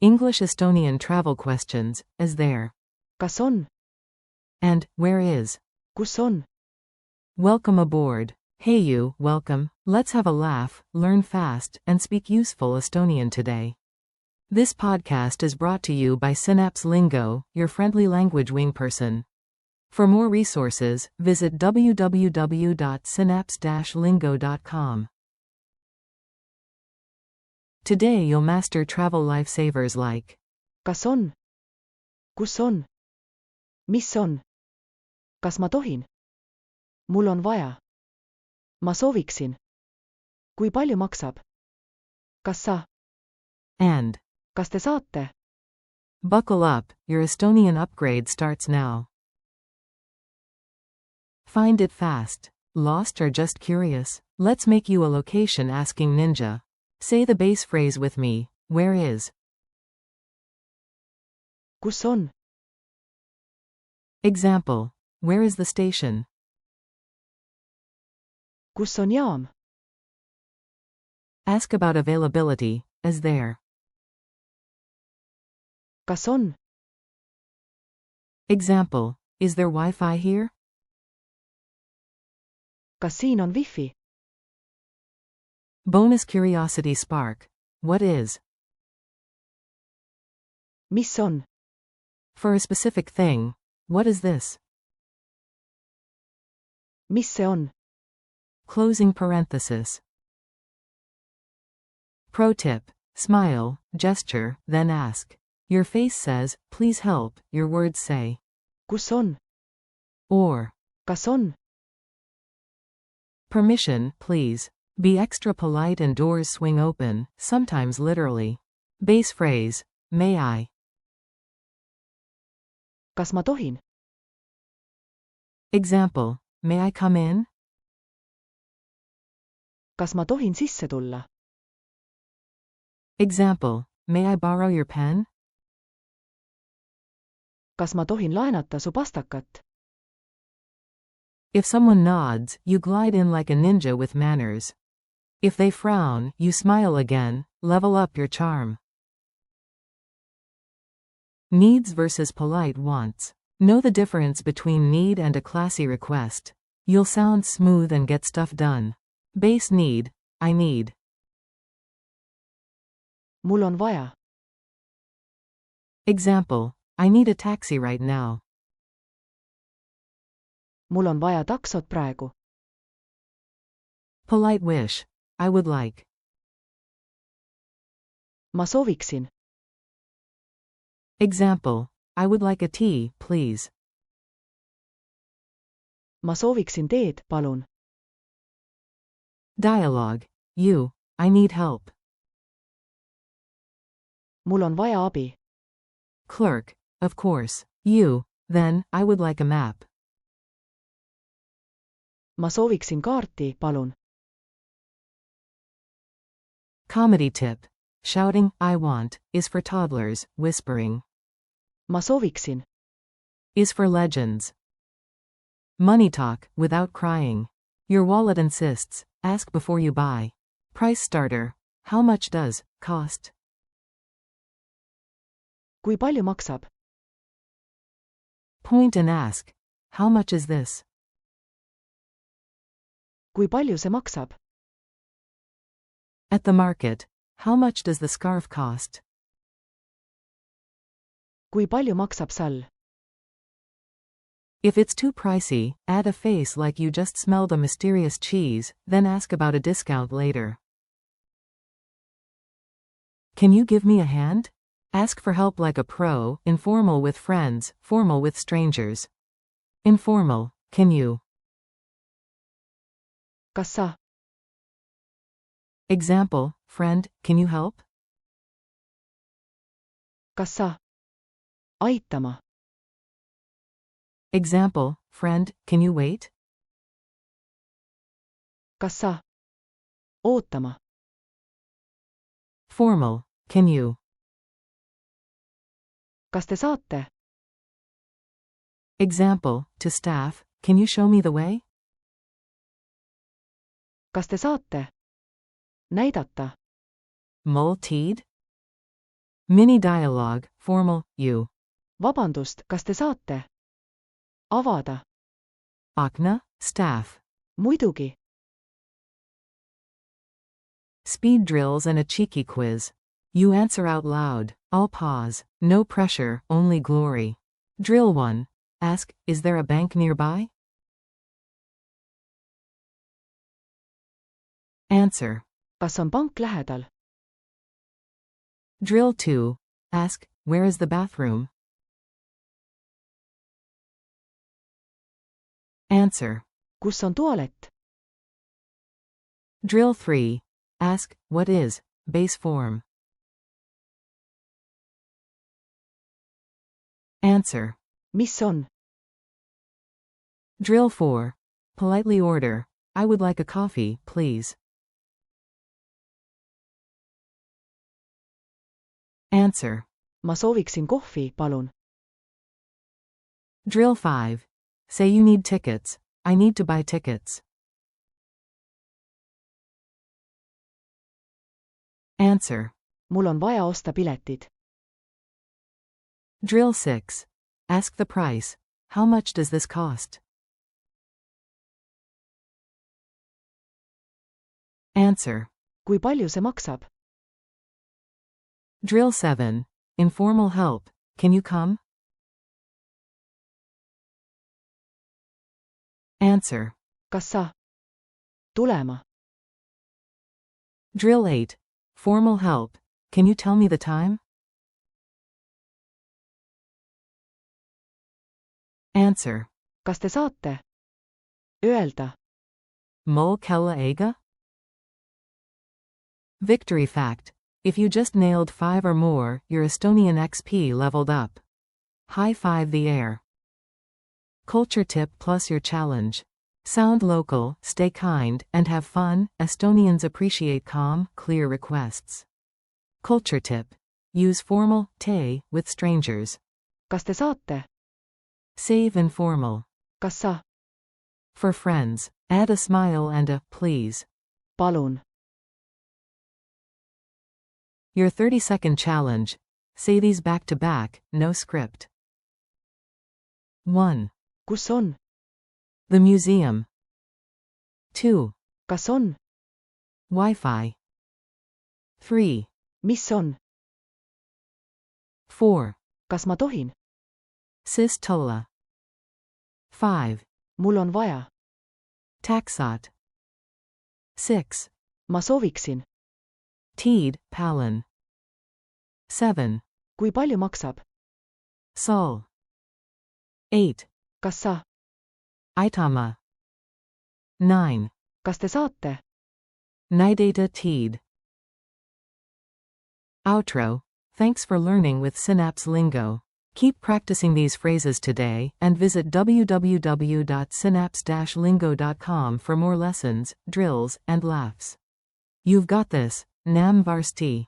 English-Estonian travel questions, as there. Kas on? And, where is? Kus on? Welcome aboard. Hey you, welcome. Let's have a laugh, learn fast, and speak useful Estonian today. This podcast is brought to you by Synapse Lingo, your friendly language wing person. For more resources, visit www.synapse-lingo.com. Today you'll master travel lifesavers like Kas on? Kus on? Mis on? Kas ma tohin? Mul on vaja. Ma sooviksin. Kui palju maksab? Kas sa? and. Kas te saate? Buckle up, your Estonian upgrade starts now. Find it fast. Lost or just curious? Let's make you a location asking ninja. Say the base phrase with me. Where is? Kus on? Example. Where is the station? Kus on jaam? Ask about availability, as there. Kas on? Example. Is there Wi-Fi here? Kas siin on wifi? Bonus curiosity spark. What is? Mis on? For a specific thing. What is this? Mis see on? Closing parenthesis. Pro tip. Smile, gesture, then ask. Your face says, please help, your words say. Kus on? Or. Kas on? Permission, please. Be extra polite and doors swing open, sometimes literally. Base phrase. May I? Kas ma tohin? Example. May I come in? Kas ma tohin sisse tulla? Example. May I borrow your pen? Kas ma tohin laenata su pastakat? If someone nods, you glide in like a ninja with manners. If they frown, you smile again, level up your charm. Needs versus polite wants. Know the difference between need and a classy request. You'll sound smooth and get stuff done. Base need. I need. Mul on vaja. Example. I need a taxi right now. Mul on vaja taksot praegu. Polite wish. I would like. Ma sooviksin. Example. I would like a tea, please. Ma sooviksin teed, palun. Dialogue. You. I need help. Mul on vaja abi. Clerk. Of course. You. Then, I would like a map. Ma sooviksin kaarti, palun. Comedy tip. Shouting, I want, is for toddlers, whispering. Ma sooviksin. Is for legends. Money talk, without crying. Your wallet insists, ask before you buy. Price starter. How much does, cost? Kui palju maksab? Point and ask. How much is this? Kui palju see maksab? At the market. How much does the scarf cost? Kui palju maksab sall? If it's too pricey, add a face like you just smelled a mysterious cheese, then ask about a discount later. Can you give me a hand? Ask for help like a pro, informal with friends, formal with strangers. Informal. Can you? Kas sa? Example. Friend, can you help? Kas sa? Aitama. Example. Friend, can you wait? Kas sa? Ootama. Formal. Can you? Kas te saate? Example. To staff, can you show me the way? Kas te saate? Näidata. Multied? Mini dialogue, formal, you. Vabandust, kas te saate? Avada. Akna, staff. Muidugi. Speed drills and a cheeky quiz. You answer out loud. I'll pause. No pressure, only glory. Drill 1. Ask, is there a bank nearby? Answer. Kas on pank lähedal? Drill 2. Ask, where is the bathroom? Answer. Kus on tualett? Drill 3. Ask, what is base form? Answer. Mis on? Drill 4. Politely order, I would like a coffee, please. Answer. Ma sooviksin kohvi, palun. Drill 5. Say you need tickets. I need to buy tickets. Answer. Mul on vaja osta piletid. Drill 6. Ask the price. How much does this cost? Answer. Kui palju see maksab? Drill 7. Informal help. Can you come? Answer. Kas sa? Tulema. Drill 8. Formal help. Can you tell me the time? Answer. Kas te saate? Öelda. Mul kella ega? Victory fact. If you just nailed 5 or more, your Estonian XP leveled up. High five the air. Culture tip plus your challenge. Sound local, stay kind, and have fun. Estonians appreciate calm, clear requests. Culture tip. Use formal te with strangers. Kas te saate? Save informal. Kas sa? For friends, add a smile and a please. Palun. Your 30-second challenge. Say these back to back, no script. 1. Kus on? The museum. 2. Kas on? Wi-Fi. 3. Mis on? 4. Kas ma tohin? Sis tola. 5. Mul on vaja. Taxot. 6. Ma sooviksin. Teed, palin. 7. Kui palju maksab? Sol. 8. Kas sa? Itama. 9. Kas te saate? Nidata teed. Outro. Thanks for learning with Synapse Lingo. Keep practicing these phrases today and visit www.synapse-lingo.com for more lessons, drills, and laughs. You've got this. Nam Varsti.